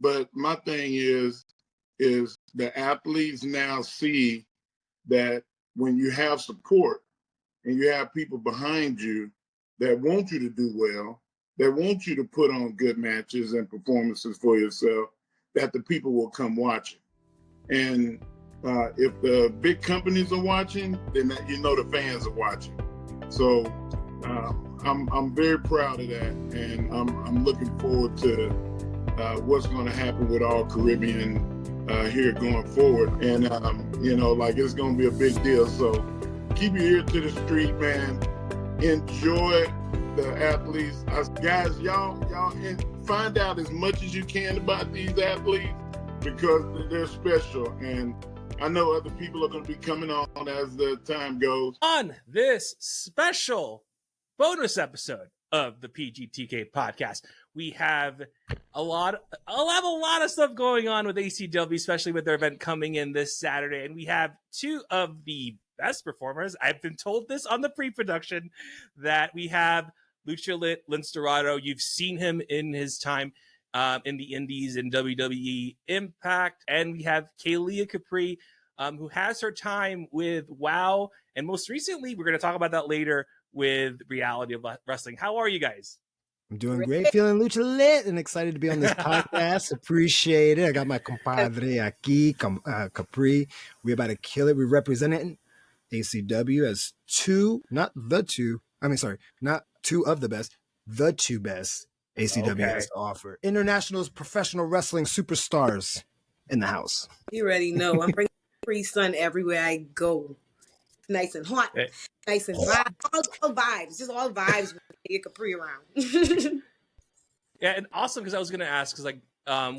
But my thing is the athletes now see that when you have support and you have people behind you that want you to do well, that want you to put on good matches and performances for yourself, that the people will come watching. And if the big companies are watching, then the fans are watching. So I'm very proud of that, and I'm looking forward to what's going to happen with All Caribbean here going forward. And it's going to be a big deal. So keep your ear to the street, man. Enjoy the athletes, guys. Y'all find out as much as you can about these athletes because they're special. And I know other people are going to be coming on as the time goes. On this special bonus episode of the PGTK podcast, we have a lot of stuff going on with ACW, especially with their event coming in this Saturday. And we have two of the best performers. I've been told this on the pre-production that we have Lucha Lit, Lince Dorado. You've seen him in his time in the Indies and WWE Impact. And we have Kaylia Capri, who has her time with WoW. And most recently, we're going to talk about that later with Reality of Wrestling. How are you guys? I'm doing great, feeling lucha lit and excited to be on this podcast. Appreciate it. I got my compadre aquí, Capri. We're about to kill it. We're representing ACW as not two of the best, the two best ACW has to offer. International's professional wrestling superstars in the house. You already know. I'm bringing free sun everywhere I go. Nice and hot, nice and all vibes. Just all vibes with Kaylia Capri around. Yeah, and awesome because I was going to ask because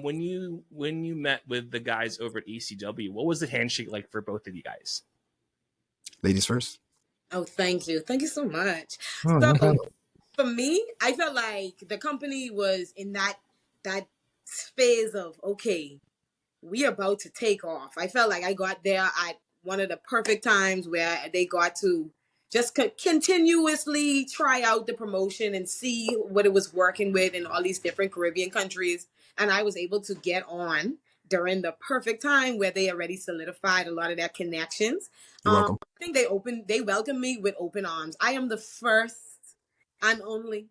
when you met with the guys over at ECW, what was the handshake like for both of you guys? Ladies first. Oh, thank you so much. Oh, no problem. For me, I felt like the company was in that phase of okay, we about to take off. I felt like I got there at one of the perfect times where they got to just continuously try out the promotion and see what it was working with in all these different Caribbean countries. And I was able to get on during the perfect time where they already solidified a lot of their connections. You're welcome. I think they welcomed me with open arms. I am the first and only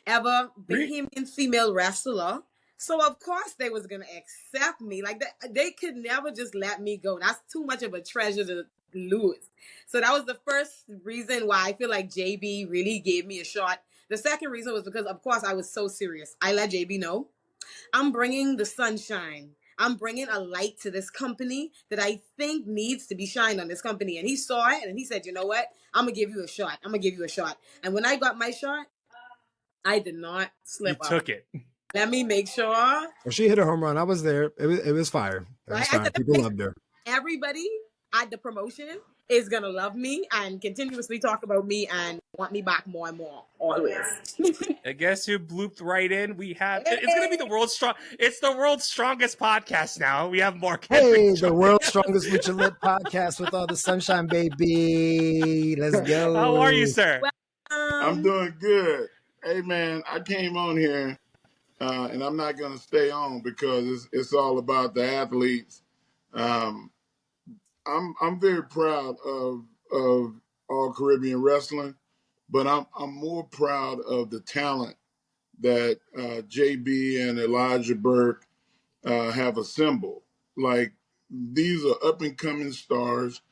ever Bahamian female wrestler. So of course they was gonna accept me. Like they could never just let me go. That's too much of a treasure to lose. So that was the first reason why I feel like JB really gave me a shot. The second reason was because of course I was so serious. I let JB know I'm bringing the sunshine. I'm bringing a light to this company that I think needs to be shined on this company. And he saw it and he said, you know what? I'm gonna give you a shot. And when I got my shot, I did not slip up. You took it. Let me make sure. Well, she hit a home run. I was there. It was fire. People loved her. Everybody at the promotion is going to love me and continuously talk about me and want me back more and more, always. I guess who blooped right in? We have, it's going to be the world's strongest podcast now. We have more. Hey, the world's strongest Lucha Lit podcast with all the sunshine, baby. Let's go. How are you, sir? I'm doing good. Hey, man, I came on here. And I'm not going to stay on because it's all about the athletes. I'm very proud of All Caribbean Wrestling, but I'm more proud of the talent that JB and Elijah Burke have assembled. Like, these are up and coming stars.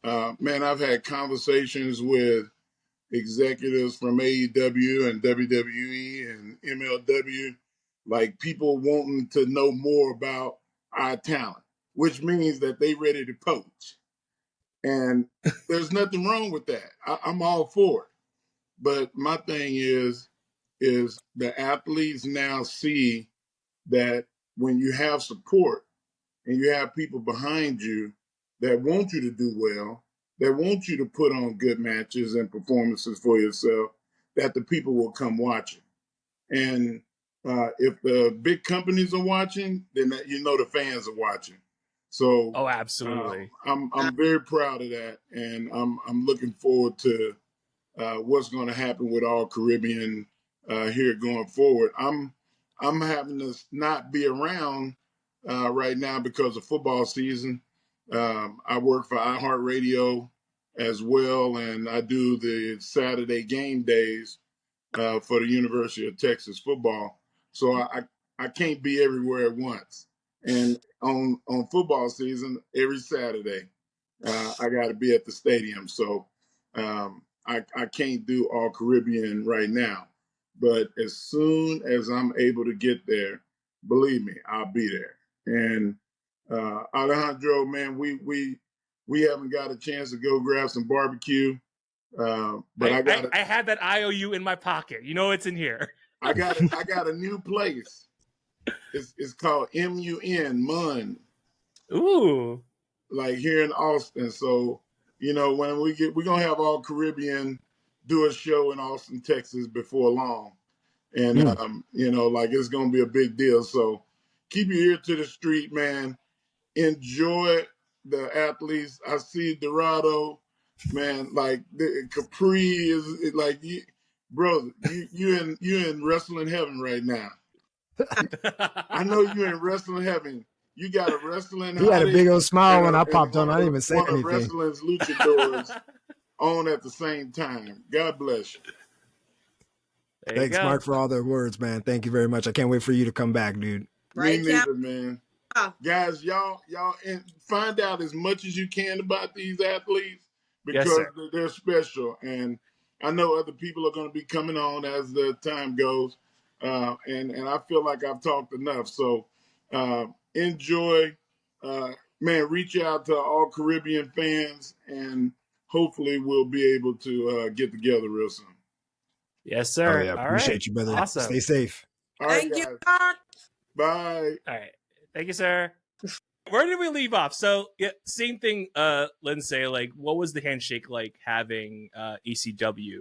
Man, I've had conversations with executives from AEW and WWE and MLW. Like, people wanting to know more about our talent, which means that they ready to poach. And there's nothing wrong with that. I'm all for it. But my thing is the athletes now see that when you have support and you have people behind you that want you to do well, that want you to put on good matches and performances for yourself, that the people will come watching. And if the big companies are watching, then the fans are watching. So, absolutely. I'm very proud of that, and I'm looking forward to what's going to happen with All Caribbean here going forward. I'm I'm having to not be around right now because of football season. I work for iHeartRadio as well, and I do the Saturday game days for the University of Texas football. So I can't be everywhere at once. And on football season, every Saturday, I got to be at the stadium. So I can't do all Caribbean right now. But as soon as I'm able to get there, believe me, I'll be there. And Alejandro, man, we haven't got a chance to go grab some barbecue. But I had that IOU in my pocket. You know it's in here. I got a new place. It's called MUN. Ooh. Like here in Austin. So, when we're gonna have all Caribbean do a show in Austin, Texas before long. And like it's gonna be a big deal. So keep your ear to the street, man. Enjoy the athletes. I see Dorado, man, like the Capri is like you, brother, you in wrestling heaven right now. I know you're in wrestling heaven. You got a wrestling. He had a big old smile when I popped on. I didn't even say one anything. One of wrestling's luchadors on at the same time. God bless you. Thanks, Mark, for all the words, man. Thank you very much. I can't wait for you to come back, dude. Right, Me neither, man. Guys, y'all find out as much as you can about these athletes because they're special. And I know other people are going to be coming on as the time goes. And I feel like I've talked enough. So enjoy. Man, reach out to all Caribbean fans, and hopefully we'll be able to get together real soon. Yes, sir. Oh, yeah. Appreciate you, brother. Awesome. Stay safe. All right, Thank guys. you, Mark. Bye. All right. Thank you, sir. Where did we leave off? So, yeah, same thing, Lince. Like, what was the handshake like having ECW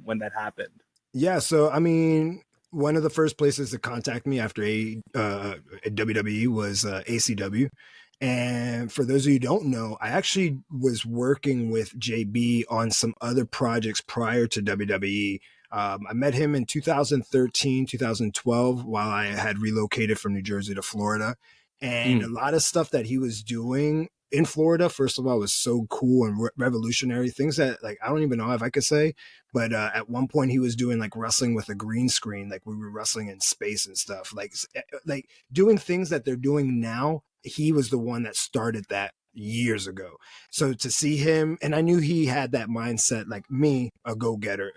when that happened? Yeah, so, I mean, one of the first places to contact me after WWE was ACW. And for those of you who don't know, I actually was working with JB on some other projects prior to WWE. I met him in 2013, 2012, while I had relocated from New Jersey to Florida. And a lot of stuff that he was doing in Florida, first of all, was so cool and revolutionary. Things that, like, I don't even know if I could say, but at one point he was doing like wrestling with a green screen, like we were wrestling in space and stuff, like doing things that they're doing now. He was the one that started that years ago. So to see him, and I knew he had that mindset like me, a go-getter,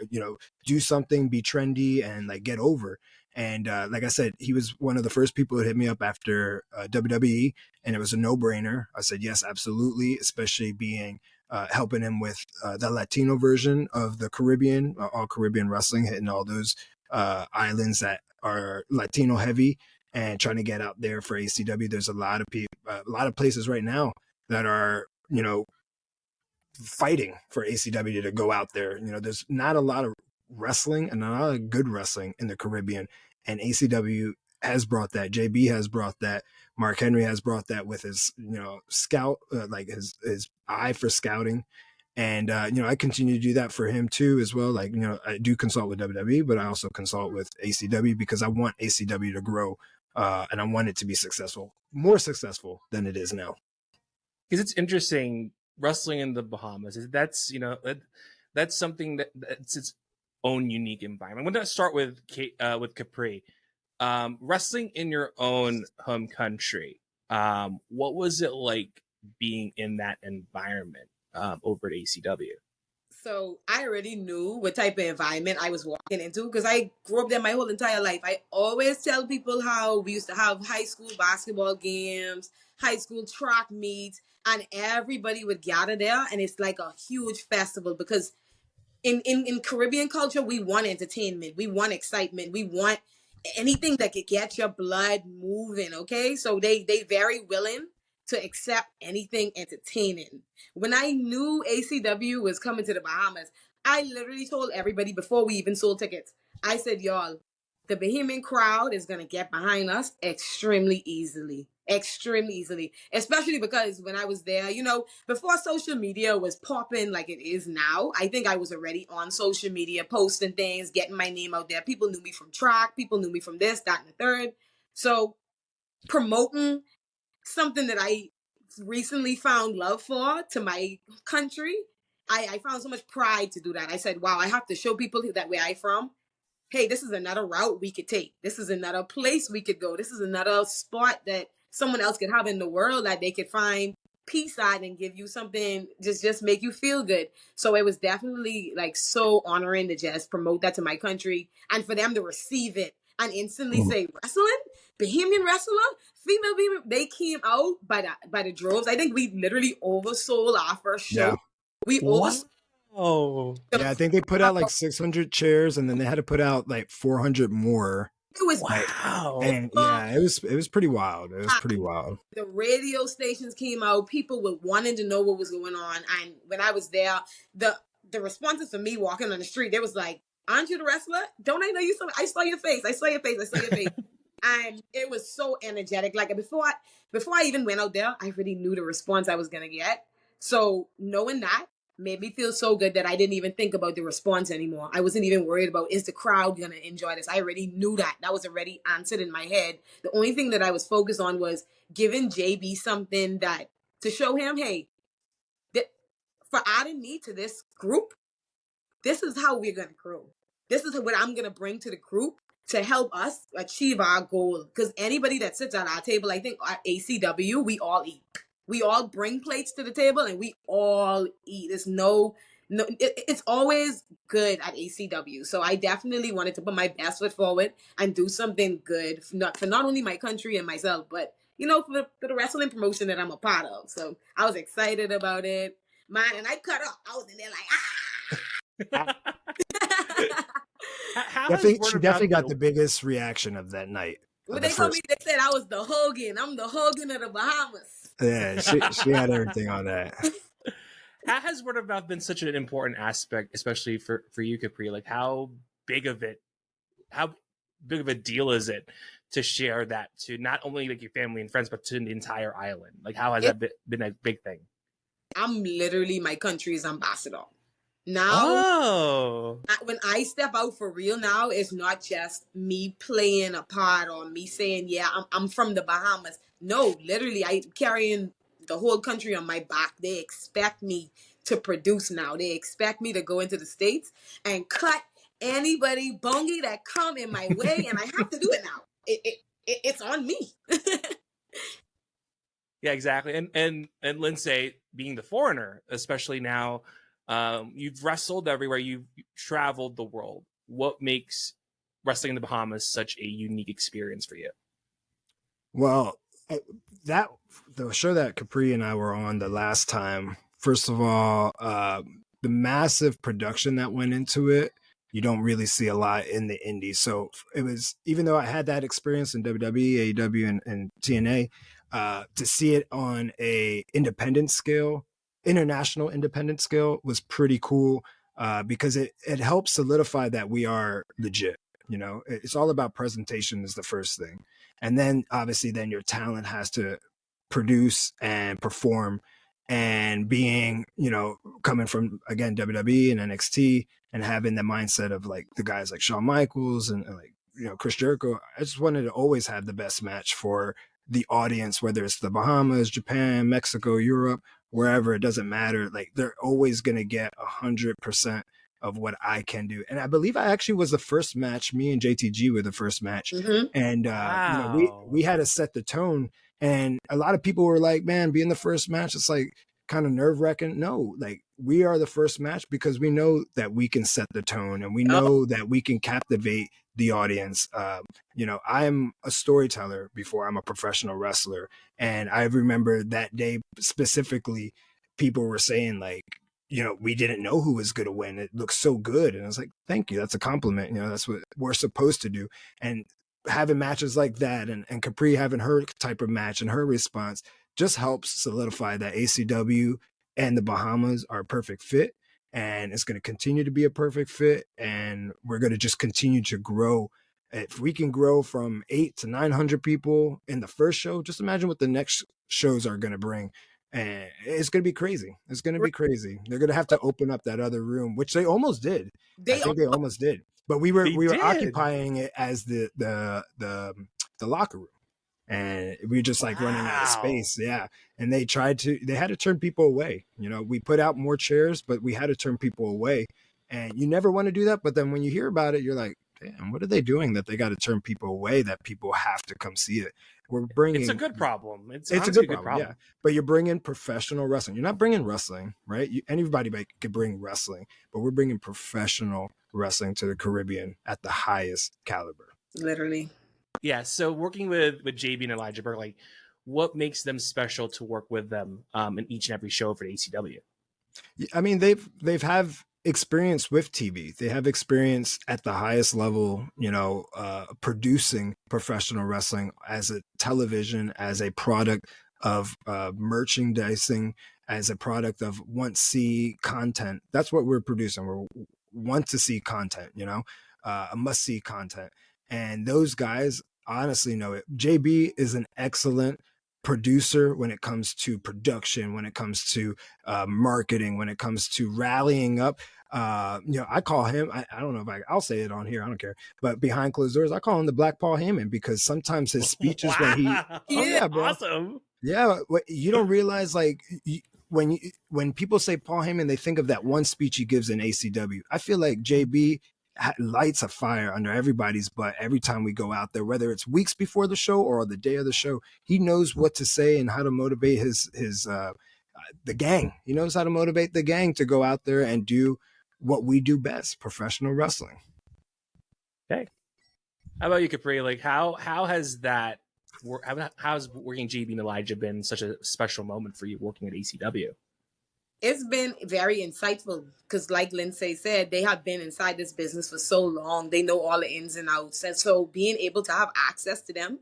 do something, be trendy, and like get over. And like I said, he was one of the first people who hit me up after WWE, and it was a no-brainer. I said, yes, absolutely, especially being helping him with the Latino version of the Caribbean, all Caribbean wrestling, hitting all those islands that are Latino heavy and trying to get out there for ACW. There's a lot of people, a lot of places right now that are, fighting for ACW to go out there. There's not a lot of wrestling and not a lot of good wrestling in the Caribbean, and ACW has brought that. JB has brought that. Mark Henry has brought that with his, scout, like his eye for scouting. And, I continue to do that for him too, as well. Like, I do consult with WWE, but I also consult with ACW because I want ACW to grow. And I want it to be successful, more successful than it is now. Because it's interesting, wrestling in the Bahamas. That's that's something that's its own unique environment. I'm going to start with Capri. Wrestling in your own home country. What was it like being in that environment over at ACW? So I already knew what type of environment I was walking into because I grew up there my whole entire life. I always tell people how we used to have high school basketball games, high school track meets, and everybody would gather there, and it's like a huge festival because in Caribbean culture, we want entertainment, we want excitement, we want anything that could get your blood moving. Okay, so they very willing to accept anything entertaining. When I knew ACW was coming to the Bahamas, I literally told everybody before we even sold tickets. I said, y'all, the Bahamian crowd is gonna get behind us extremely easily. extremely easily, especially because when I was there, before social media was popping like it is now, I think I was already on social media posting things, getting my name out there. People knew me from track, people knew me from this, that, and the third. So promoting something that I recently found love for to my country, I found so much pride to do that. I said, wow, I have to show people that where I from, hey, this is another route we could take. This is another place we could go. This is another spot that someone else could have in the world that they could find peace at and give you something, just make you feel good. So it was definitely like so honoring to just promote that to my country and for them to receive it and instantly say, wrestling? Bohemian wrestler? Female Bohemian? They came out by the droves. I think we literally oversold our first show. Yeah. We oversold. Oh, Yeah, I think they put out like 600 chairs, and then they had to put out like 400 more. It was wow. And yeah, it was pretty wild. It was pretty wild. The radio stations came out. People were wanting to know what was going on. And when I was there, the responses for me walking on the street, they was like, "Aren't you the wrestler? Don't I know you? I saw your face. I saw your face. I saw your face." And it was so energetic. Like before I even went out there, I already knew the response I was gonna get. So knowing that made me feel so good that I didn't even think about the response anymore. I wasn't even worried about, is the crowd gonna enjoy this? I already knew that. That was already answered in my head. The only thing that I was focused on was giving JB something that to show him, hey, for adding me to this group, this is how we're gonna grow. This is what I'm gonna bring to the group to help us achieve our goal. Because anybody that sits at our table, I think at ACW, we all eat. We all bring plates to the table and we all eat. There's it's always good at ACW. So I definitely wanted to put my best foot forward and do something good for not only my country and myself, but for the wrestling promotion that I'm a part of. So I was excited about it, man. And I cut up. I was in there like, She definitely got the biggest reaction of that night. When they told me, they said I was the Hogan. I'm the Hogan of the Bahamas. Yeah, she had everything on that. How has word of mouth been such an important aspect, especially for you, Capri? Like how big of a deal is it to share that to not only like your family and friends, but to the entire island? Like how has that been a big thing? I'm literally my country's ambassador. Now, when I step out for real now, it's not just me playing a part or me saying, yeah, I'm from the Bahamas. No, literally, I'm carrying the whole country on my back. They expect me to produce now. They expect me to go into the States and cut anybody bongy that come in my way, and I have to do it now. It's on me. Yeah, exactly. And Lince, being the foreigner, especially now, you've wrestled everywhere. You've traveled the world. What makes wrestling in the Bahamas such a unique experience for you? Well, the show that Capri and I were on the last time, first of all, the massive production that went into it, you don't really see a lot in the indies. So it was, even though I had that experience in WWE, AEW, and TNA, to see it on a international independent scale was pretty cool, because it helps solidify that we are legit. It's all about presentation is the first thing. And then obviously then your talent has to produce and perform, and being, coming from, again, WWE and NXT and having the mindset of like the guys like Shawn Michaels and like, Chris Jericho, I just wanted to always have the best match for the audience, whether it's the Bahamas, Japan, Mexico, Europe, wherever, it doesn't matter. Like they're always going to get 100% of what I can do. And I believe I actually was the first match. Me and JTG were the first match. Mm-hmm. And, wow. we had to set the tone. And a lot of people were like, man, being the first match, it's like kind of nerve wracking. No, like we are the first match because we know that we can set the tone and we know that we can captivate the audience. I'm a storyteller before I'm a professional wrestler. And I remember that day specifically, people were saying like, we didn't know who was going to win. It looks so good. And I was like, thank you. That's a compliment. That's what we're supposed to do. And having matches like that and Capri having her type of match and her response just helps solidify that ACW and the Bahamas are a perfect fit. And it's going to continue to be a perfect fit. And we're going to just continue to grow If we can grow from 8 to 900 people in the first show, just imagine what the next shows are going to bring. And it's going to be crazy. It's going to be crazy. They're going to have to open up that other room, which they almost did. I think they almost did. But we were occupying it as the locker room. And we were just like running out of space. Yeah. And they had to turn people away. You know, we put out more chairs, but we had to turn people away. And you never want to do that. But then when you hear about it, you're like, damn, what are they doing that they got to turn people away, that people have to come see it? It's a good problem. It's a good problem. Yeah. But you're bringing professional wrestling. You're not bringing wrestling, right? Anybody could bring wrestling, but we're bringing professional wrestling to the Caribbean at the highest caliber. Literally. Yeah. So working with JB and Elijah Burke, like, what makes them special to work with them in each and every show for the ACW? I mean, they've have experience with TV. They have experience at the highest level, you know, producing professional wrestling as a television, as a product of merchandising, as a product of want-see content. That's what we're producing. We're want-to-see content, you know, a must-see content. And those guys honestly know it. JB is an excellent producer when it comes to production, when it comes to marketing, when it comes to rallying up. You know, I call him, I don't know if I'll say it on here, I don't care, but behind closed doors, I call him the Black Paul Heyman, because sometimes his speeches bro. Awesome. Yeah, you don't realize, like, when people say Paul Heyman, they think of that one speech he gives in ACW. I feel like JB lights a fire under everybody's butt every time we go out there, whether it's weeks before the show or the day of the show. He knows what to say and how to motivate the gang. He knows how to motivate the gang to go out there and do what we do best, professional wrestling. Okay. How about you, Capri? Like, how's working JB and Elijah been such a special moment for you working at ACW? It's been very insightful because, like Lince said, they have been inside this business for so long. They know all the ins and outs. And so being able to have access to them,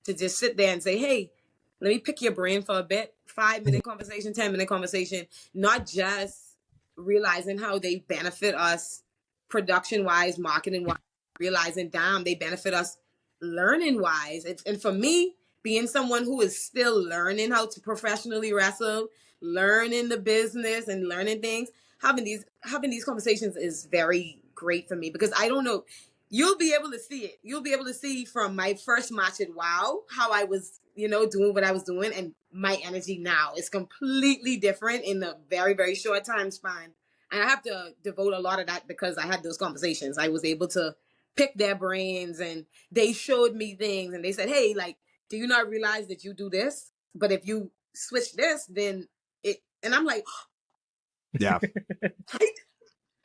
to just sit there and say, hey, let me pick your brain for a bit, 5-minute conversation, 10-minute conversation, not just realizing how they benefit us production-wise, marketing-wise, realizing, damn, they benefit us learning-wise. And for me, being someone who is still learning how to professionally wrestle, learning the business and learning things, having these conversations is very great for me, because I don't know, you'll be able to see it. You'll be able to see from my first match at WOW how I was, you know, doing what I was doing, and my energy now is completely different in a very, very short time span. And I have to devote a lot of that because I had those conversations. I was able to pick their brains, and they showed me things, and they said, hey, like, do you not realize that you do this? But if you switch this, then and I'm like, yeah,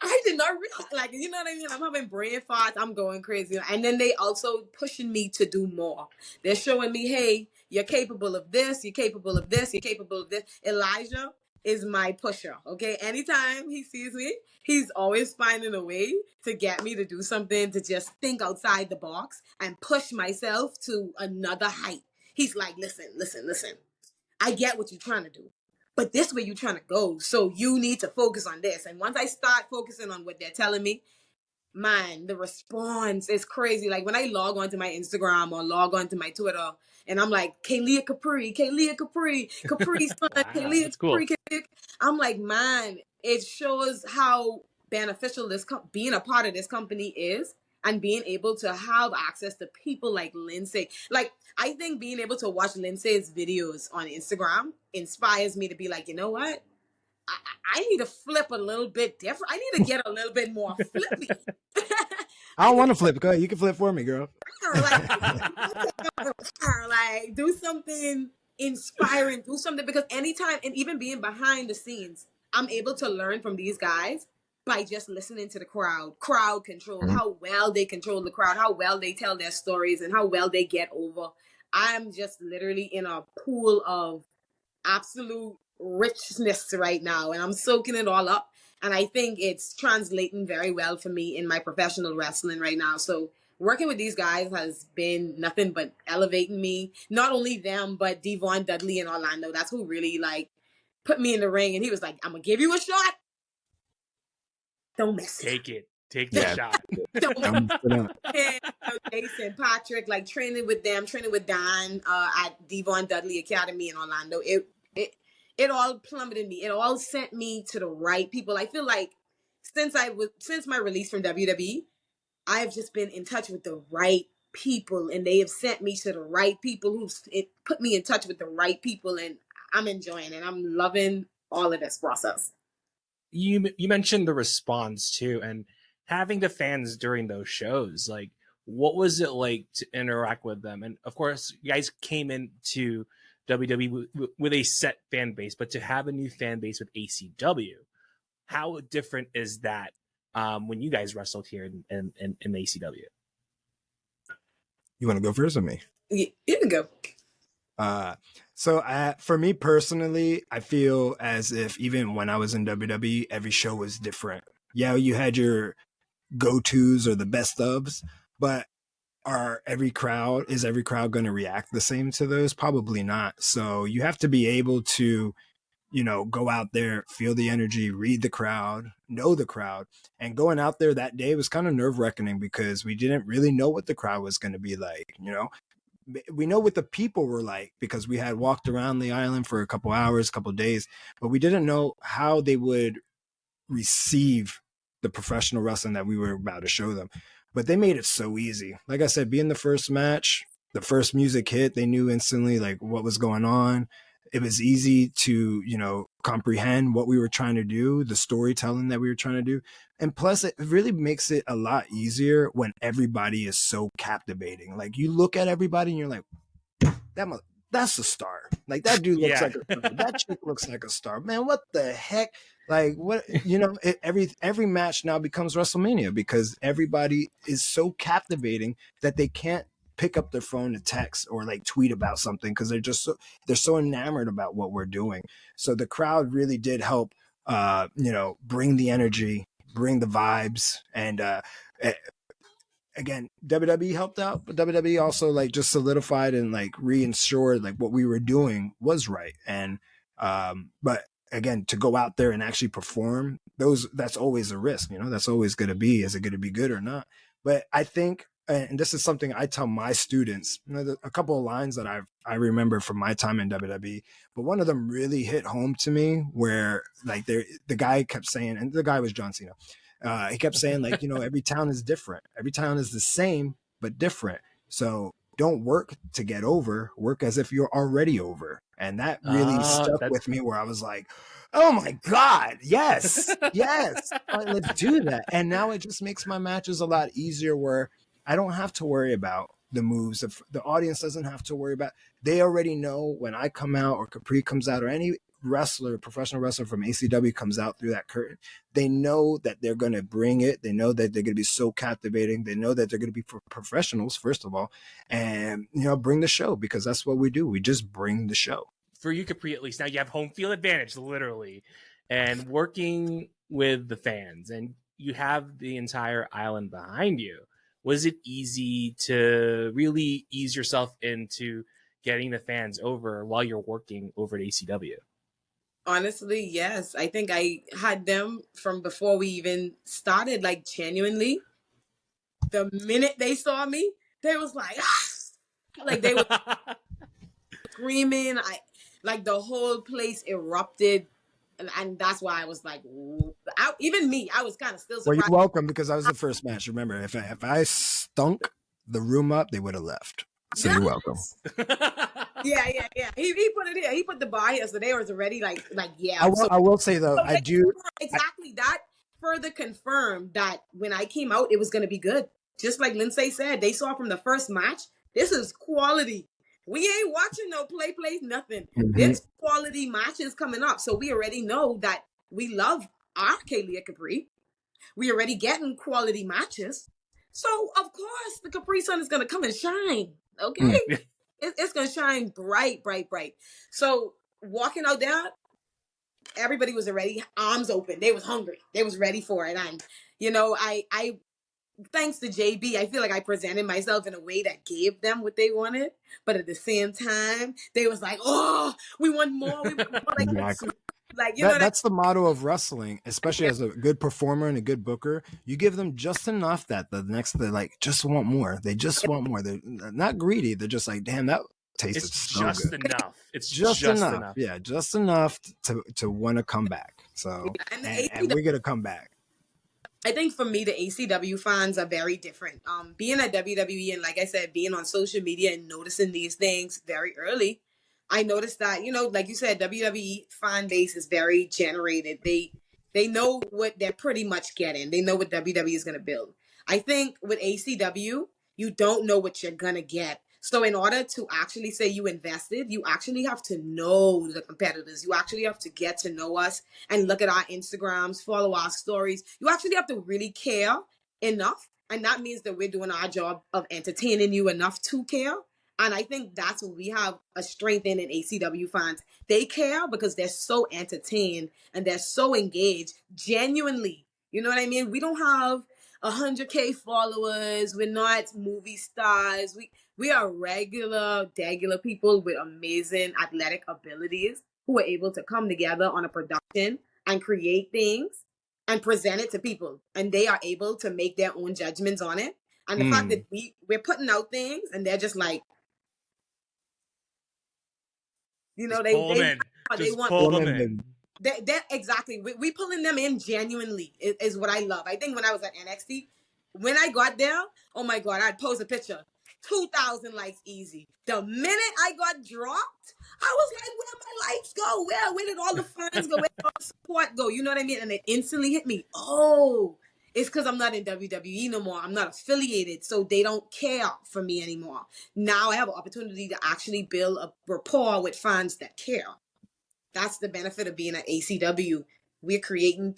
I did not realize, like, you know what I mean? I'm having brain farts. I'm going crazy. And then they also pushing me to do more. They're showing me, hey, you're capable of this. You're capable of this. You're capable of this. Elijah is my pusher. Okay. Anytime he sees me, he's always finding a way to get me to do something, to just think outside the box and push myself to another height. He's like, listen. I get what you're trying to do, but this way you're trying to go. So you need to focus on this. And once I start focusing on what they're telling me, man, the response is crazy. Like when I log onto my Instagram or log onto my Twitter and I'm like, Kaylia Capri, Capri's son, Wow, Kaylia Capri. Cool. I'm like, man, it shows how beneficial being a part of this company is, and being able to have access to people like Lince. Like, I think being able to watch Lince's videos on Instagram inspires me to be like, you know what? I need to flip a little bit different. I need to get a little bit more flippy. I don't want to flip. Go ahead. You can flip for me, girl. Like, do something inspiring. Do something, because anytime, and even being behind the scenes, I'm able to learn from these guys by just listening to the crowd control, how well they control the crowd, how well they tell their stories, and how well they get over. I'm just literally in a pool of absolute richness right now, and I'm soaking it all up. And I think it's translating very well for me in my professional wrestling right now. So working with these guys has been nothing but elevating me. Not only them, but Devon Dudley in Orlando. That's who really, like, put me in the ring, and he was like, I'm gonna give you a shot. Don't miss it. take the shot. Jason, Patrick, like training with them, training with Don at Devon Dudley Academy in Orlando. It all plummeted me. It all sent me to the right people. I feel like since my release from WWE, I've just been in touch with the right people, and they have sent me to the right people who've put me in touch with the right people, and I'm enjoying it. I'm loving all of this process. You mentioned the response too, and having the fans during those shows. Like, what was it like to interact with them? And of course, you guys came into WWE with a set fan base, but to have a new fan base with ACW, how different is that when you guys wrestled here in ACW? You want to go first or me? You can go. So for me personally, I feel as if even when I was in WWE, every show was different. Yeah, you had your go-tos or the best ofs, but is every crowd going to react the same to those? Probably not. So you have to be able to, go out there, feel the energy, read the crowd, know the crowd. And going out there that day was kind of nerve-wracking because we didn't really know what the crowd was going to be like, We know what the people were like because we had walked around the island for a couple hours, a couple days, but we didn't know how they would receive the professional wrestling that we were about to show them. But they made it so easy. Like I said, being the first match, the first music hit, they knew instantly like what was going on. It was easy to, comprehend what we were trying to do, the storytelling that we were trying to do. And plus, it really makes it a lot easier when everybody is so captivating. Like, you look at everybody and you're like, that's a star. Like, that dude looks like a star. That chick looks like a star. Man, what the heck? Like, what, every match now becomes WrestleMania because everybody is so captivating that they can't pick up their phone to text or like tweet about something because they're so enamored about what we're doing. So the crowd really did help, bring the energy, bring the vibes, and again, WWE helped out, but WWE also like just solidified and like reinsured like what we were doing was right. And but again, to go out there and actually perform, that's always a risk. That's always going to be, is it going to be good or not? But I think, and this is something I tell my students, a couple of lines that I remember from my time in WWE, but one of them really hit home to me where like the guy kept saying, and the guy was John Cena. He kept saying like, every town is different. Every town is the same, but different. So don't work to get over, work as if you're already over. And that really stuck with me where I was like, oh my God, yes, yes, let's do that. And now it just makes my matches a lot easier where I don't have to worry about the moves. The audience doesn't have to worry about, they already know when I come out or Capri comes out or any professional wrestler from ACW comes out through that curtain, they know that they're going to bring it. They know that they're going to be so captivating. They know that they're going to be professionals, first of all, and, bring the show because that's what we do. We just bring the show. For you, Capri, at least now you have home field advantage, literally, and working with the fans, and you have the entire island behind you. Was it easy to really ease yourself into getting the fans over while you're working over at ACW? Honestly, yes. I think I had them from before we even started, like genuinely. The minute they saw me, they was like, like they were screaming. Like the whole place erupted. And that's why I was like, even me, I was kind of still surprised. Well, you're welcome because I was the first match. Remember, if I stunk the room up, they would have left. So you're welcome. Yeah. He put it here. He put the bar here, so they was already like yeah. I will say though, I do exactly that further confirmed that when I came out, it was going to be good. Just like Lince said, they saw from the first match, this is quality. We ain't watching no play, nothing. Mm-hmm. There's quality matches coming up, so we already know that we love our Kaylia Capri. We already getting quality matches, so of course the Capri Sun is going to come and shine. Okay. It's going to shine bright. So walking out there, everybody was already arms open. They was hungry. They was ready for it. And, I thanks to JB, I feel like I presented myself in a way that gave them what they wanted. But at the same time, they was like, oh, we want more. We want more. Like, exactly. Like, you know That's the motto of wrestling, especially as a good performer and a good booker. You give them just enough that they like just want more. They just want more. They're not greedy. They're just like, damn, that tasted It's so just good. enough. It's Just enough. Yeah, just enough to want to come back. So and and we're gonna come back. I think for me, the ACW fans are very different. Being at WWE and, like I said, being on social media and noticing these things very early, I noticed that, you know, like you said, WWE fan base is very generated. They know what they're pretty much getting. They know what WWE is going to build. I think with ACW, you don't know what you're going to get. So in order to actually say you invested, you actually have to know the competitors. You actually have to get to know us and look at our Instagrams, follow our stories. You actually have to really care enough. And that means that we're doing our job of entertaining you enough to care. And I think that's what we have a strength in ACW fans. They care because they're so entertained and they're so engaged, genuinely. You know what I mean? We don't have 100K followers. We're not movie stars. We are regular people with amazing athletic abilities who are able to come together on a production and create things and present it to people. And they are able to make their own judgments on it. And the fact that we're putting out things and they're just like, you know, they want pull them in. That exactly. We pulling them in genuinely is what I love. I think when I was at NXT, when I got there, oh my God, I'd post a picture. 2,000 likes easy. The minute I got dropped, I was like, where my likes go? Where did all the fans go? Where did all the support go? You know what I mean? And it instantly hit me. Oh, it's because I'm not in WWE no more. I'm not affiliated, so they don't care for me anymore. Now I have an opportunity to actually build a rapport with fans that care. That's the benefit of being at ACW. We're creating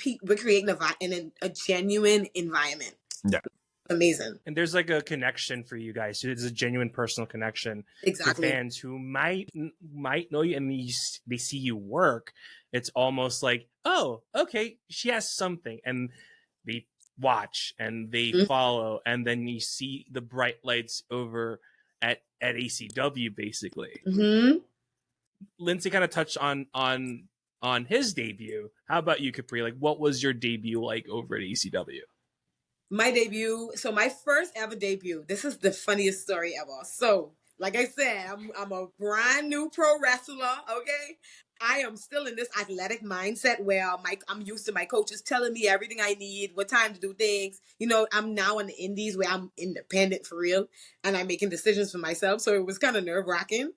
a genuine environment. Yeah. Amazing. And there's like a connection for you guys. So there's a genuine personal connection exactly. for fans who might know you and they see you work. It's almost like, oh, okay, she has something. And they watch and they follow. And then you see the bright lights over at ACW, basically. Mm-hmm. Lince kind of touched on his debut. How about you, Capri? Like, what was your debut like over at ECW? My debut, so my first ever debut, this is the funniest story ever. So, like I said, I'm a brand new pro wrestler, okay? I am still in this athletic mindset where I'm used to my coaches telling me everything I need, what time to do things. You know, I'm now in the indies where I'm independent for real, and I'm making decisions for myself, so it was kind of nerve-wracking.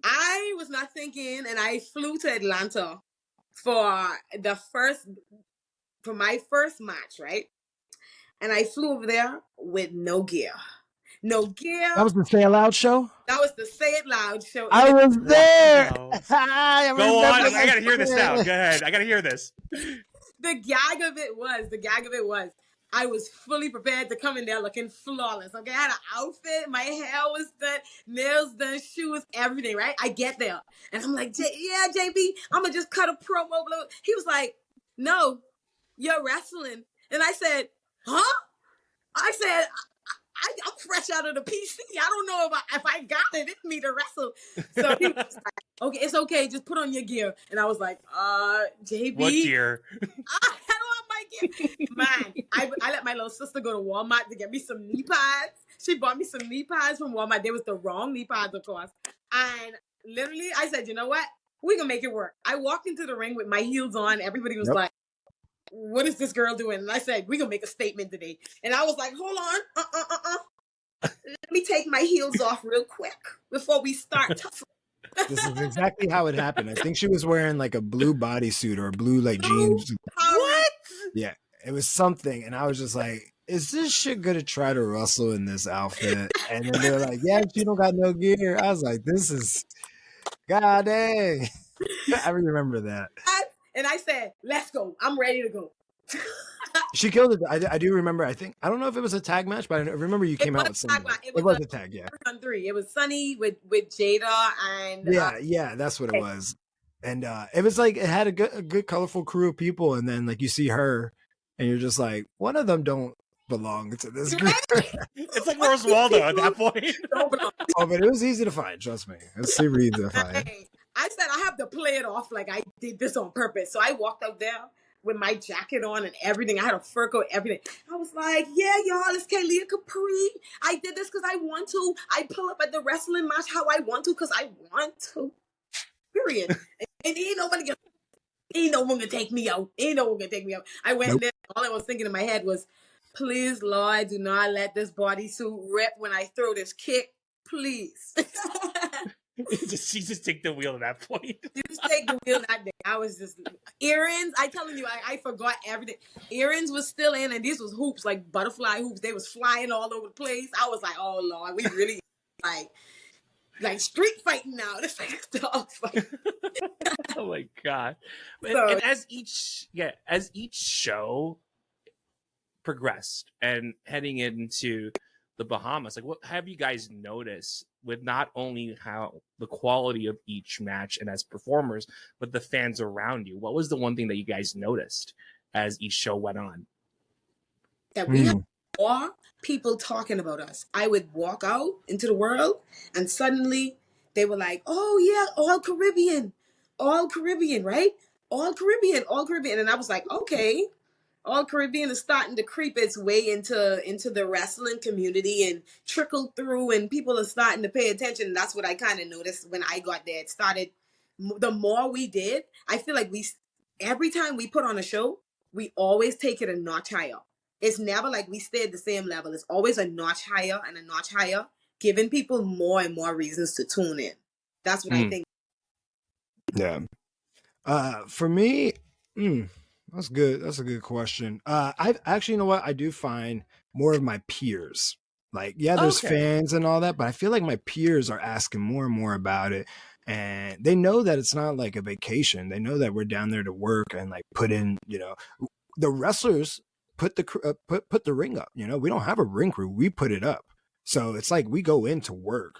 I was not thinking, and I flew to Atlanta for my first match, right? And I flew over there with no gear. No gear. That was the Say It Loud show? That was the Say It Loud show. I was there. Go on. I got to hear this now. Go ahead. I got to hear this. The gag of it was, I was fully prepared to come in there looking flawless. Okay, I had an outfit, my hair was done, nails done, shoes, everything, right? I get there. And I'm like, yeah, JB, I'm going to just cut a promo. Blah, blah. He was like, no, you're wrestling. And I said, huh? I said, I'm fresh out of the PC. I don't know if I got it in me to wrestle. So he was like, okay, it's okay. Just put on your gear. And I was like, JB. What gear? I don't want my gear. Man, I let my little sister go to Walmart to get me some knee pads. She bought me some knee pads from Walmart. They was the wrong knee pads, of course. And literally, I said, you know what? We can make it work. I walked into the ring with my heels on. Everybody was like, what is this girl doing? And I said, we're going to make a statement today. And I was like, hold on. Let me take my heels off real quick before we start tussling. This is exactly how it happened. I think she was wearing like a blue bodysuit or blue like jeans. What? Yeah, it was something. And I was just like, is this shit going to try to wrestle in this outfit? And then they were like, yeah, she don't got no gear. I was like, this is, god dang. I remember that. And I said, let's go. I'm ready to go. She killed it. I do remember. I don't know if it was a tag match, but I remember you came out with something. It was a tag, yeah. On 3. It was Sunny with Jada and yeah, that's what it was. And it was like it had a good colorful crew of people, and then like you see her, and you're just like, one of them don't belong to this group. It's like Where's Waldo at that point. Oh, but it was easy to find. Trust me, it's super easy to find. I said I have to play it off like I did this on purpose. So I walked out there with my jacket on and everything. I had a fur coat, everything. I was like, yeah, y'all, it's Kaylia Capri. I did this because I want to. I pull up at the wrestling match how I want to because I want to. Period. And ain't no one gonna take me out. Ain't no one gonna take me out. I went there. All I was thinking in my head was, please, Lord, do not let this bodysuit rip when I throw this kick. Please. She just take the wheel at that point. You just take the wheel that day. I was just earrings. I telling you, I forgot everything. Earrings was still in, and these was hoops, like butterfly hoops. They was flying all over the place. I was like, oh Lord, we really like street fighting now. This like dog fight. Oh my god! So, and as each show progressed and heading into the Bahamas, like what have you guys noticed with not only how the quality of each match and as performers, but the fans around you? What was the one thing that you guys noticed as each show went on? that we have more people talking about us. I would walk out into the world and suddenly they were like, oh yeah, all Caribbean, right? All Caribbean. And I was like, okay, all Caribbean is starting to creep its way into the wrestling community and trickle through, and people are starting to pay attention. And that's what I kind of noticed when I got there. It started, the more we did, I feel like every time we put on a show, we always take it a notch higher. It's never like we stay at the same level. It's always a notch higher and a notch higher, giving people more and more reasons to tune in. That's what I think. Yeah. For me, that's good. That's a good question. I actually, you know what? I do find more of my peers. Like, yeah, there's fans and all that, but I feel like my peers are asking more and more about it. And they know that it's not like a vacation. They know that we're down there to work and like put in, the wrestlers put the ring up. We don't have a ring crew. We put it up. So it's like we go in to work,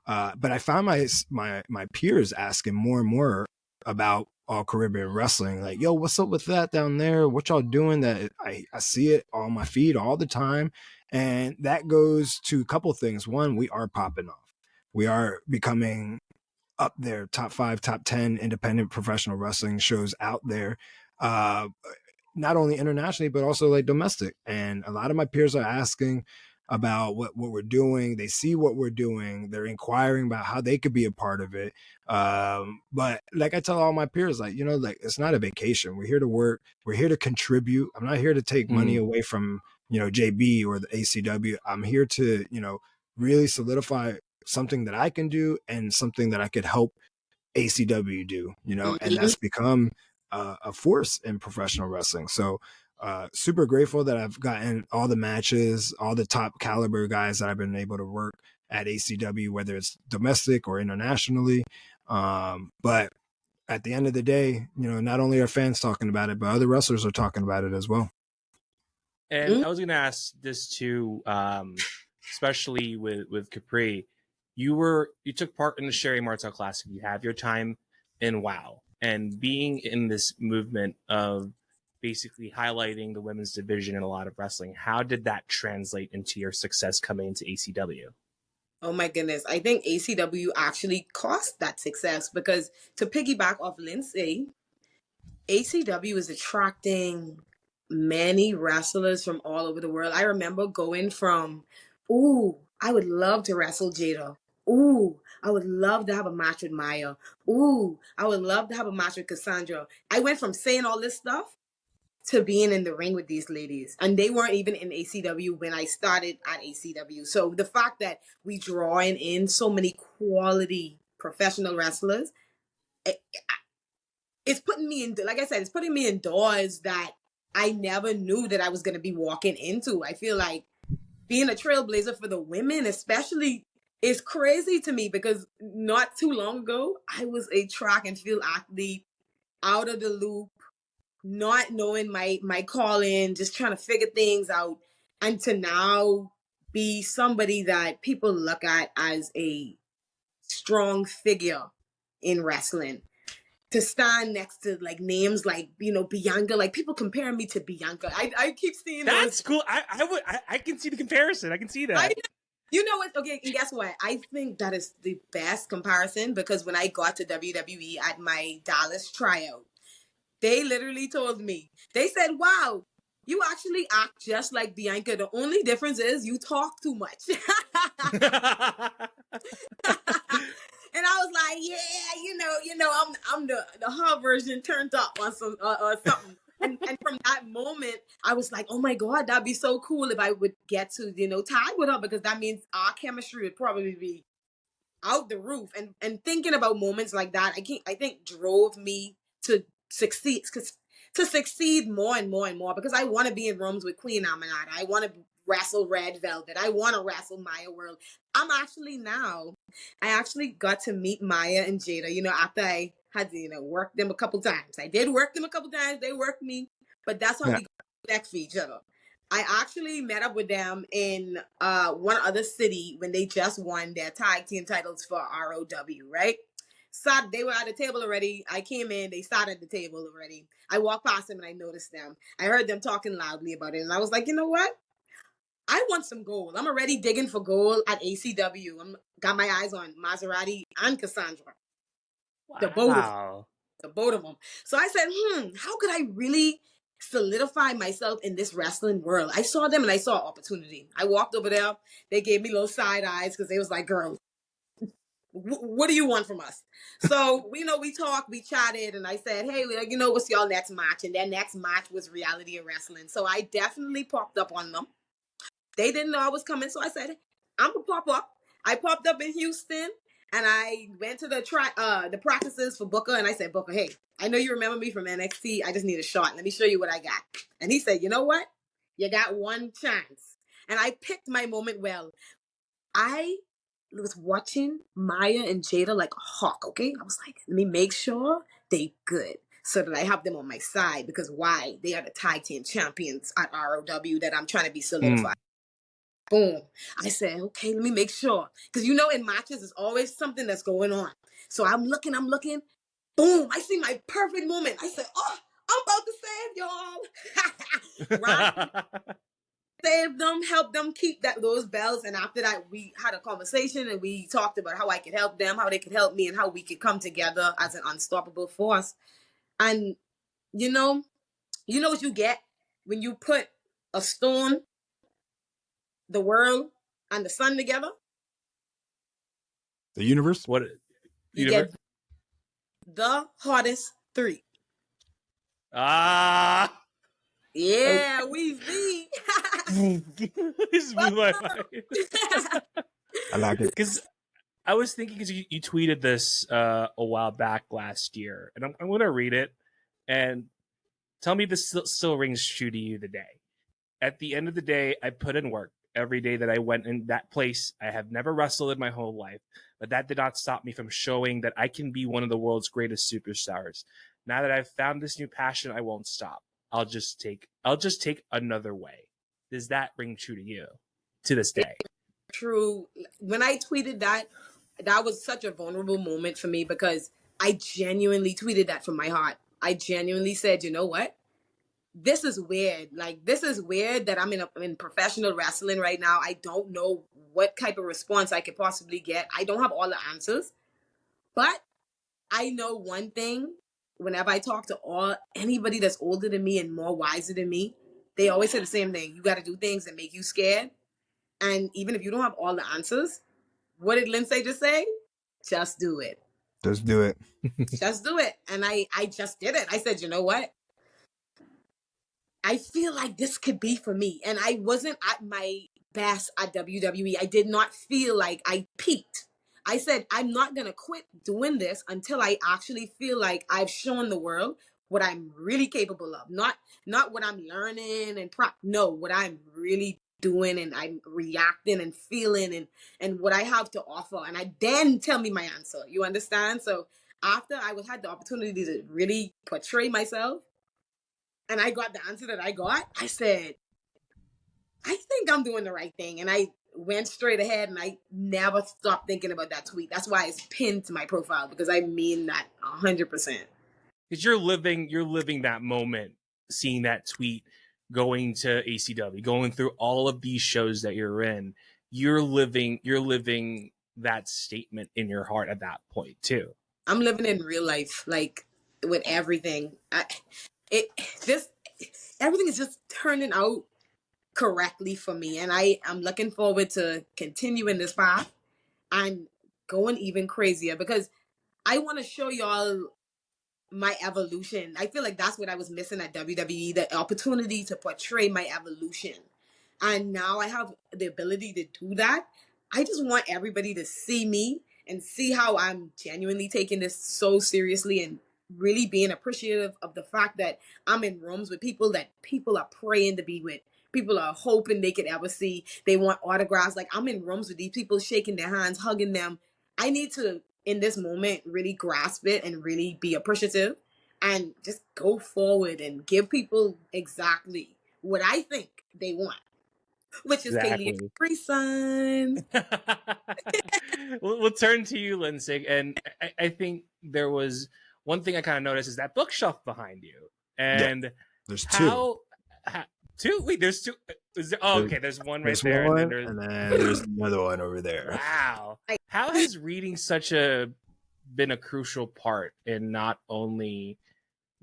but I found my peers asking more and more about all Caribbean wrestling. Like, yo, what's up with that down there? What y'all doing? That I see it on my feed all the time. And that goes to a couple things. One, we are popping off. We are becoming up there, top 5, top 10 independent professional wrestling shows out there. Not only internationally, but also like domestic. And a lot of my peers are asking about what we're doing. They see what we're doing. They're inquiring about how they could be a part of it. But like I tell all my peers, like, like it's not a vacation. We're here to work. We're here to contribute. I'm not here to take money away from, JB or the ACW. I'm here to, really solidify something that I can do and something that I could help ACW do, and that's become a force in professional wrestling. So super grateful that I've gotten all the matches, all the top caliber guys that I've been able to work at ACW, whether it's domestic or internationally. But at the end of the day, not only are fans talking about it, but other wrestlers are talking about it as well. And I was going to ask this too, especially with Capri. You took part in the Sherry Martel Classic. You have your time in WOW, and being in this movement of basically highlighting the women's division in a lot of wrestling. How did that translate into your success coming into ACW? Oh my goodness. I think ACW actually caused that success because, to piggyback off Lince, ACW is attracting many wrestlers from all over the world. I remember going from, I would love to wrestle Jada. I would love to have a match with Maya. I would love to have a match with Cassandra. I went from saying all this stuff to being in the ring with these ladies. And they weren't even in ACW when I started at ACW. So the fact that we drawing in so many quality professional wrestlers, it's putting me in, like I said, it's putting me in doors that I never knew that I was going to be walking into. I feel like being a trailblazer for the women, especially, is crazy to me because not too long ago, I was a track and field athlete, out of the loop, not knowing my calling, just trying to figure things out. And to now be somebody that people look at as a strong figure in wrestling. To stand next to like names like, Bianca, like people comparing me to Bianca. I keep seeing that's cool. I can see the comparison. I can see that. You know what? Okay, and guess what? I think that is the best comparison because when I got to WWE at my Dallas tryout, they literally told me, they said, wow, you actually act just like Bianca. The only difference is you talk too much. And I was like, yeah, I'm the her version turned up on some or something. And from that moment, I was like, oh my God, that'd be so cool if I would get to, tag with her because that means our chemistry would probably be out the roof. And thinking about moments like that, I think drove me to succeed to succeed more and more and more because I want to be in rooms with Queen Aminata. I want to wrestle Red Velvet. I want to wrestle Maya World. I actually got to meet Maya and Jada, after I had to, work them a couple times. I did work them a couple times. They worked me, but that's how we got respect for each other. I actually met up with them in one other city when they just won their tag team titles for ROW, right? So they were at the table already. I came in, they sat at the table already. I walked past them and I noticed them. I heard them talking loudly about it. And I was like, you know what? I want some gold. I'm already digging for gold at ACW. Got my eyes on Maserati and Cassandra. Wow. The both of them. So I said, how could I really solidify myself in this wrestling world? I saw them and I saw opportunity. I walked over there. They gave me little side eyes because they was like, girl, what do you want from us? So, we talked, we chatted, and I said, hey, what's y'all next match? And their next match was Reality of Wrestling. So I definitely popped up on them. They didn't know I was coming, so I said, I'm going to pop up. I popped up in Houston, and I went to the practices for Booker, and I said, Booker, hey, I know you remember me from NXT. I just need a shot. Let me show you what I got. And he said, you know what? You got one chance. And I picked my moment well. I was watching Maya and Jada like a hawk, okay? I was like, let me make sure they good so that I have them on my side because why? They are the tag team champions at ROW that I'm trying to be solidified. Boom. I said, okay, let me make sure. Because in matches, there's always something that's going on. So I'm looking. Boom. I see my perfect moment. I said, oh, I'm about to save y'all. Right? Save them, help them keep those belts. And after that, we had a conversation and we talked about how I could help them, how they could help me, and how we could come together as an unstoppable force. And you know what you get when you put a stone, the world, and the sun together? The universe? What? You get the hardest three. Yeah, we see. This blew my mind. I like it. Because I was thinking, because you tweeted this a while back last year, and I'm going to read it and tell me this still rings true to you today. At the end of the day, I put in work every day that I went in that place. I have never wrestled in my whole life, but that did not stop me from showing that I can be one of the world's greatest superstars. Now that I've found this new passion, I won't stop. I'll just take another way. Does that ring true to you to this day? True. When I tweeted that was such a vulnerable moment for me because I genuinely tweeted that from my heart. I genuinely said, you know what? This is weird. Like, this is weird that I'm in professional wrestling right now. I don't know what type of response I could possibly get. I don't have all the answers. But I know one thing. Whenever I talk to anybody that's older than me and more wiser than me, they always say the same thing. You got to do things that make you scared. And even if you don't have all the answers, what did Lince just say? Just do it. Just do it. Just do it. And I just did it. I said, you know what? I feel like this could be for me. And I wasn't at my best at WWE. I did not feel like I peaked. I said, I'm not going to quit doing this until I actually feel like I've shown the world what I'm really capable of. Not what I'm learning and no, what I'm really doing and I'm reacting and feeling and what I have to offer. And I then tell me my answer. You understand? So after I had the opportunity to really portray myself and I got the answer that I got, I said, I think I'm doing the right thing. And I went straight ahead and I never stopped thinking about that tweet. That's why it's pinned to my profile because I mean that 100%. Because you're living that moment, seeing that tweet, going to ACW, going through all of these shows that you're in. you're living that statement in your heart at that point too. I'm living in real life, like with everything. It this everything is just turning out correctly for me, and I'm looking forward to continuing this path and going even crazier because I want to show y'all my evolution. I feel like that's what I was missing at WWE, the opportunity to portray my evolution. And now I have the ability to do that. I just want everybody to see me and see how I'm genuinely taking this so seriously and really being appreciative of the fact that I'm in rooms with people that people are praying to be with. People are hoping they could ever see. They want autographs. Like, I'm in rooms with these people, shaking their hands, hugging them. I need to, in this moment, really grasp it and really be appreciative and just go forward and give people exactly what I think they want, which is Kaylia Exactly. Capri son. We'll turn to you, Lince, and I think there was one thing I kind of noticed is that bookshelf behind you, and There's two. Two? Wait, there's two. Is there, oh, okay. There's one right There's there, one, and then and then there's another one over there. Wow. I- How has reading been a crucial part in not only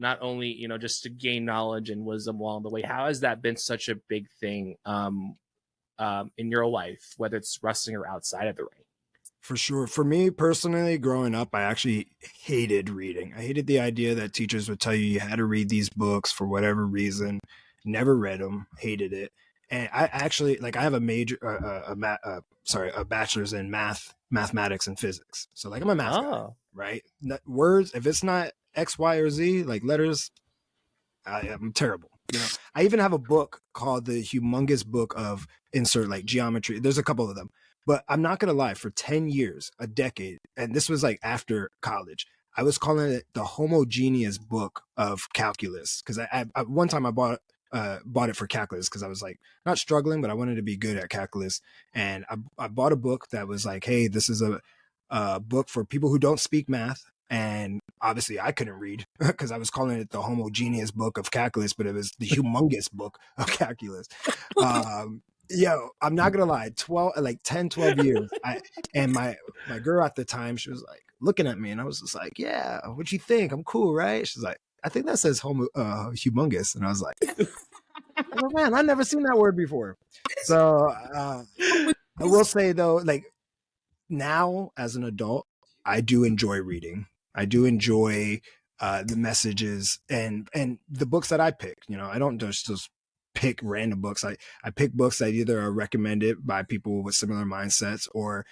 just to gain knowledge and wisdom along the way? How has that been such a big thing in your life, whether it's wrestling or outside of the ring? For sure. For me personally, growing up, I actually hated reading. I hated the idea that teachers would tell you had to read these books for whatever reason. Never read them. Hated it. And I actually I have a major, a bachelor's in mathematics, and physics. So I'm a math guy, right? Words, if it's not X, Y, or Z, like letters, I'm terrible. I even have a book called The Humongous Book of Insert Geometry. There's a couple of them. But I'm not going to lie, for 10 years, a decade, and this was after college, I was calling it the homogeneous book of calculus. Because I one time I bought it for calculus because I was not struggling, but I wanted to be good at calculus. And I bought a book that was hey, this is a book for people who don't speak math. And obviously I couldn't read because I was calling it the homogeneous book of calculus, but it was the humongous book of calculus. I'm not gonna lie, 10, 12 years. And my girl at the time, she was looking at me, and I was just yeah, what you think? I'm cool, right? She's I think that says humongous. And I was oh man, I've never seen that word before. So I will say though, now as an adult, I do enjoy reading. I do enjoy the messages and the books that I pick. I don't just pick random books. I pick books that either are recommended by people with similar mindsets or,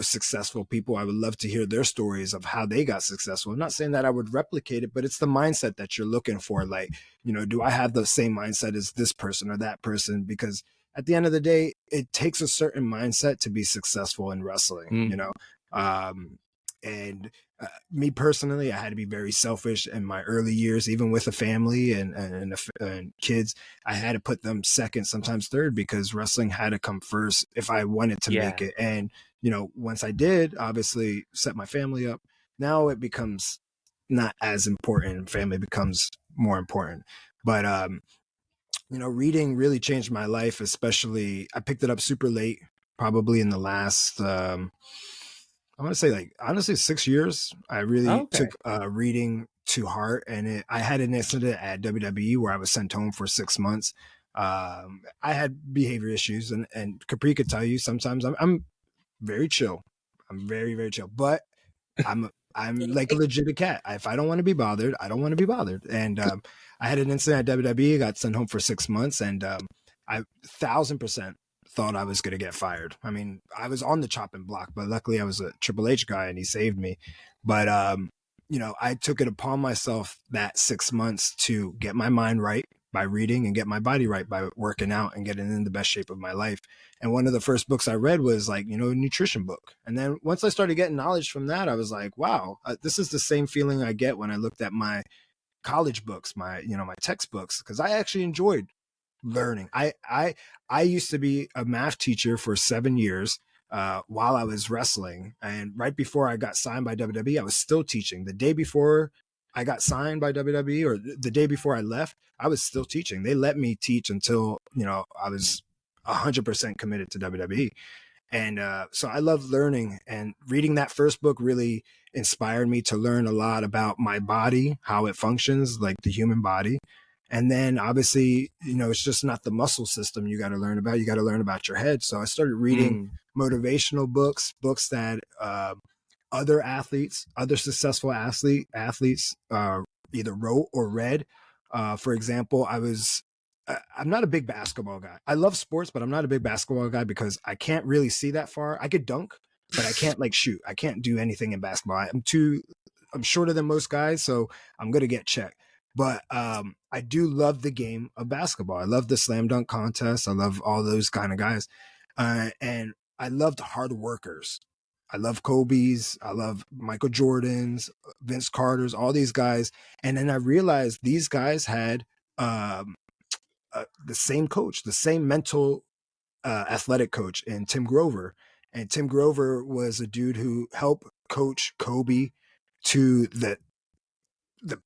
successful people. I would love to hear their stories of how they got successful. I'm not saying that I would replicate it, but it's the mindset that you're looking for. Do I have the same mindset as this person or that person? Because at the end of the day, it takes a certain mindset to be successful in wrestling, and me personally, I had to be very selfish in my early years, even with a family and kids. I had to put them second, sometimes third, because wrestling had to come first if I wanted to make it. And, once I did, obviously set my family up, now it becomes not as important. Family becomes more important. But, reading really changed my life, especially I picked it up super late, probably in the last, I want to say honestly 6 years. I really took reading to heart, and I had an incident at WWE where I was sent home for 6 months. I had behavior issues, and Capri could tell you sometimes I'm very chill. I'm very, very chill, but I'm like a legit cat. If I don't want to be bothered, I don't want to be bothered. And I had an incident at WWE, got sent home for 6 months, and I 1,000% thought I was going to get fired. I mean, I was on the chopping block, but luckily I was a Triple H guy and he saved me. But, I took it upon myself that 6 months to get my mind right by reading and get my body right by working out and getting in the best shape of my life. And one of the first books I read was a nutrition book. And then once I started getting knowledge from that, I was wow, this is the same feeling I get when I looked at my college books, my textbooks, because I actually enjoyed learning. I used to be a math teacher for 7 years while I was wrestling, and right before I got signed by WWE, I was still teaching. The day before I got signed by WWE, or the day before I left, I was still teaching. They let me teach until I was 100% committed to WWE. And so I love learning, and reading that first book really inspired me to learn a lot about my body, how it functions, like the human body. And then obviously, it's just not the muscle system you got to learn about. You got to learn about your head. So I started reading motivational books that other successful athletes either wrote or read. For example, I'm not a big basketball guy. I love sports, but I'm not a big basketball guy because I can't really see that far. I could dunk, but I can't like shoot. I can't do anything in basketball. I'm shorter than most guys, so I'm gonna get checked. But I do love the game of basketball. I love the slam dunk contest. I love all those kind of guys, and I loved hard workers. I love Kobe's. I love Michael Jordan's, Vince Carter's, all these guys. And then I realized these guys had the same coach, the same mental athletic coach in Tim Grover. And Tim Grover was a dude who helped coach Kobe to the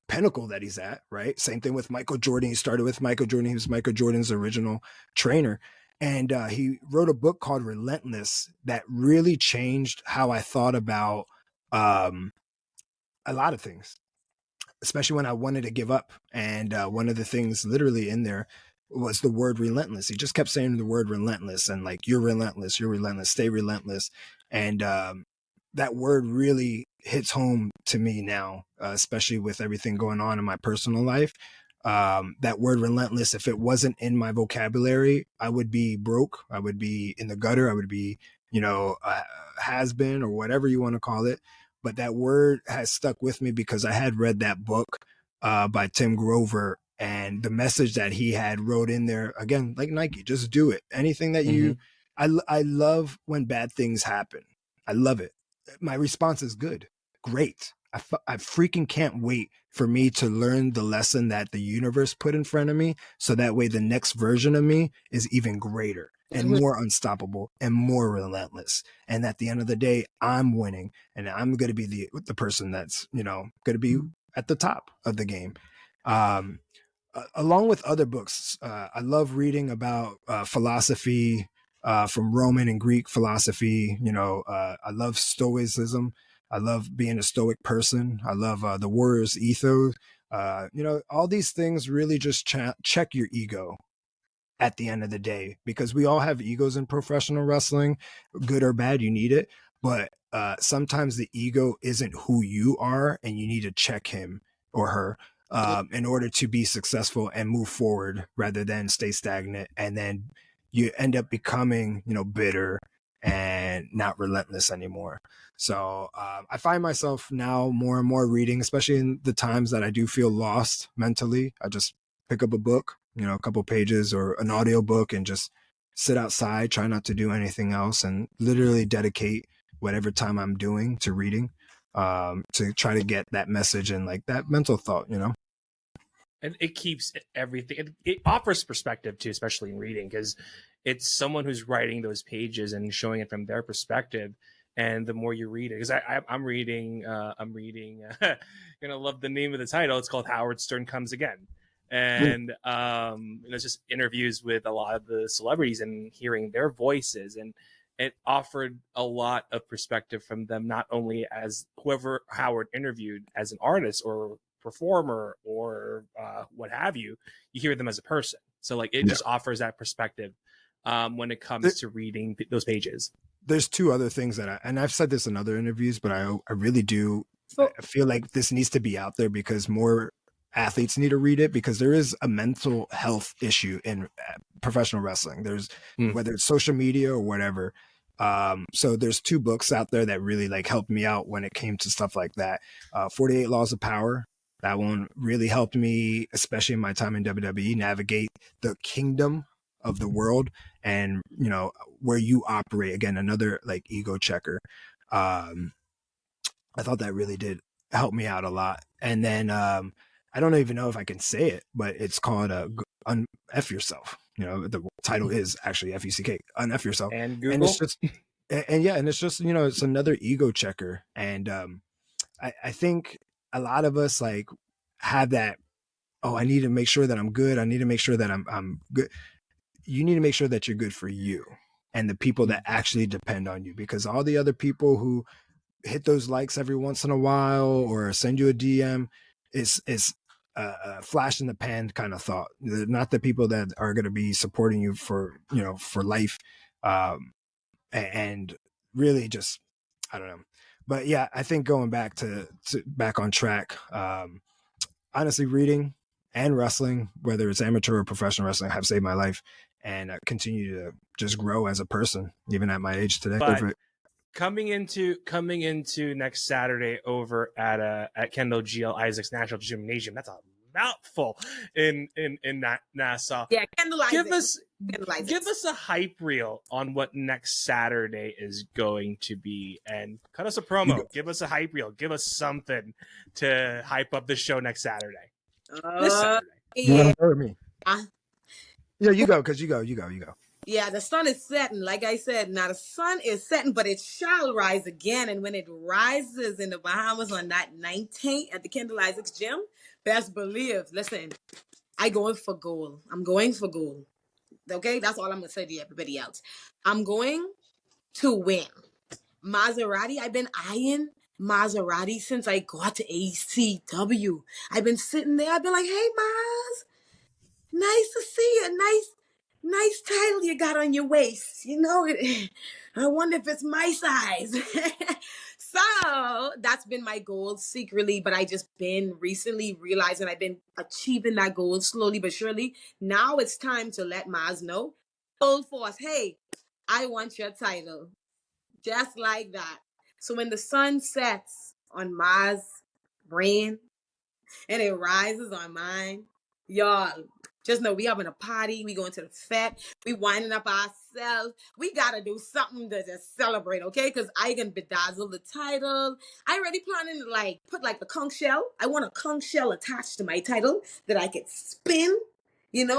pinnacle that he's at, right? Same thing with Michael Jordan. He started with Michael Jordan. He was Michael Jordan's original trainer. And he wrote a book called Relentless that really changed how I thought about a lot of things, especially when I wanted to give up. And one of the things literally in there was the word relentless. He just kept saying the word relentless and like, you're relentless, stay relentless. And that word really hits home to me now, especially with everything going on in my personal life. That word relentless, if it wasn't in my vocabulary, I would be broke. I would be in the gutter. I would be, has been, or whatever you want to call it. But that word has stuck with me because I had read that book by Tim Grover, and the message that he had wrote in there, again, like Nike, just do it. Anything that I love when bad things happen. I love it. My response is good. Great. I freaking can't wait for me to learn the lesson that the universe put in front of me. So that way the next version of me is even greater and more unstoppable and more relentless. And at the end of the day, I'm winning, and I'm going to be the person that's, going to be at the top of the game. Along with other books, I love reading about philosophy, from Roman and Greek philosophy. I love Stoicism. I love being a stoic person. I love the warrior's ethos. All these things really just check your ego at the end of the day, because we all have egos in professional wrestling, good or bad, you need it. But sometimes the ego isn't who you are, and you need to check him or her in order to be successful and move forward rather than stay stagnant. And then you end up becoming, bitter and not relentless anymore. So I find myself now more and more reading, especially in the times that I do feel lost mentally. I just pick up a book, a couple pages or an audio book, and just sit outside, try not to do anything else, and literally dedicate whatever time I'm doing to reading, to try to get that message and like that mental thought, And it keeps everything. It offers perspective too, especially in reading, because it's someone who's writing those pages and showing it from their perspective. And the more you read it, because I'm reading, you're gonna love the name of the title. It's called Howard Stern Comes Again, and it's just interviews with a lot of the celebrities and hearing their voices, and it offered a lot of perspective from them, not only as whoever Howard interviewed as an artist or performer or what have you hear them as a person. So like it just offers that perspective when it comes to reading those pages. There's two other things that and I've said this in other interviews, but I really do I feel like this needs to be out there because more athletes need to read it, because there is a mental health issue in professional wrestling. There's whether it's social media or whatever. So there's two books out there that really like helped me out when it came to stuff like that. 48 Laws of Power. That one really helped me, especially in my time in WWE, navigate the kingdom of the world and, where you operate. Again, another like ego checker. I thought that really did help me out a lot. And then I don't even know if I can say it, but it's called F Yourself. The title is actually FUCK, Unf Yourself. And Google. And it's just, and it's just, it's another ego checker. And I think a lot of us like have that, I need to make sure that I'm good. I need to make sure that I'm good. You need to make sure that you're good for you. and the people that actually depend on you, because all the other people who hit those likes every once in a while or send you a DM is a flash in the pan kind of thought. They're not the people that are going to be supporting you for life, and really just, I don't know. But yeah, I think going back to back on track, honestly, reading and wrestling, whether it's amateur or professional wrestling, have saved my life, and continue to just grow as a person, even at my age today. But coming into next Saturday over at Kendall GL Isaacs National Gymnasium, that's a mouthful in Nassau. Yeah, Kendall Isaacs. Give us a hype reel on what next Saturday is going to be, and cut us a promo. Give us a hype reel. Give us something to hype up the show next Saturday. This Saturday. Yeah. Me. Yeah, you go, because you go. Yeah, the sun is setting. Like I said, now the sun is setting, but it shall rise again. And when it rises in the Bahamas on that 19th at the Kendall Isaacs Gym, best believe, listen, I'm going for gold. Okay, that's all I'm going to say to everybody else. I'm going to win. Maserati, I've been eyeing Maserati since I got to ACW. I've been sitting there. I've been like, hey, Maz, nice to see you. Nice title you got on your waist. I wonder if it's my size. So that's been my goal secretly, but I just been recently realizing I've been achieving that goal slowly but surely. Now it's time to let Maz know, full force, hey, I want your title. Just like that. So when the sun sets on Maz' brain and it rises on mine, y'all, just know we having a party. We going to the fete. We winding up ourselves. We got to do something to just celebrate, okay? Because I can bedazzle the title. I already planning to put a conch shell. I want a conch shell attached to my title that I could spin, and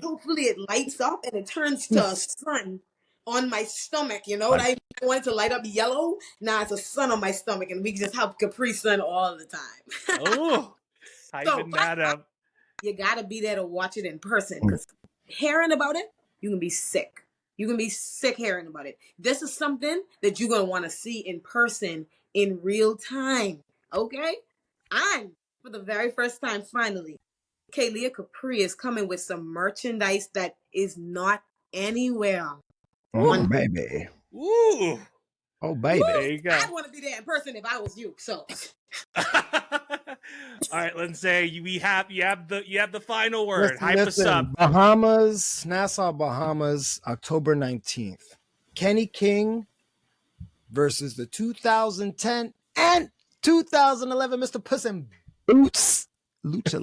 hopefully it lights up and it turns to a sun on my stomach, I wanted to light up yellow. Now it's a sun on my stomach, and we just have Capri Sun all the time. Oh, hyping that up. You gotta be there to watch it in person, because hearing about it, you can be sick. You can be sick hearing about it. This is something that you're gonna want to see in person in real time. Okay? And for the very first time, finally, Kaylia Capri is coming with some merchandise that is not anywhere. Oh, baby. Ooh. Oh, baby. There you go. I'd want to be there in person if I was you. So. All right, Lince, you have the final word. Hype us up. Bahamas, Nassau, Bahamas, October 19th. Kenny King versus the 2010 and 2011 Mr. Puss in Boots Lucha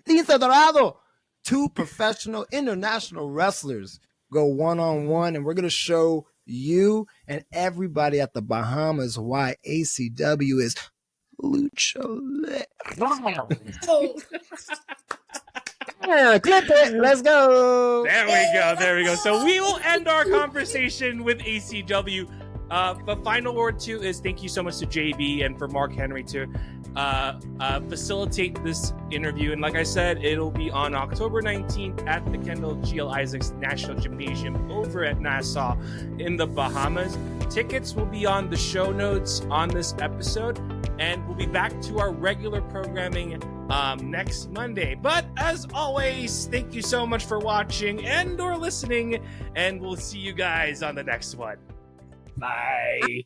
Lince Dorado. Two professional international wrestlers go one-on-one, and we're going to show you and everybody at the Bahamas why ACW is Lucha Lit. Clip it. Let's go. There we go. So we will end our conversation with ACW. The final word too is thank you so much to JB and for Mark Henry to facilitate this interview. And like I said, it'll be on October 19th at the Kendall GL Isaacs National Gymnasium over at Nassau in the Bahamas. Tickets will be on the show notes on this episode, and we'll be back to our regular programming next Monday. But as always, thank you so much for watching and or listening, and we'll see you guys on the next one. Bye.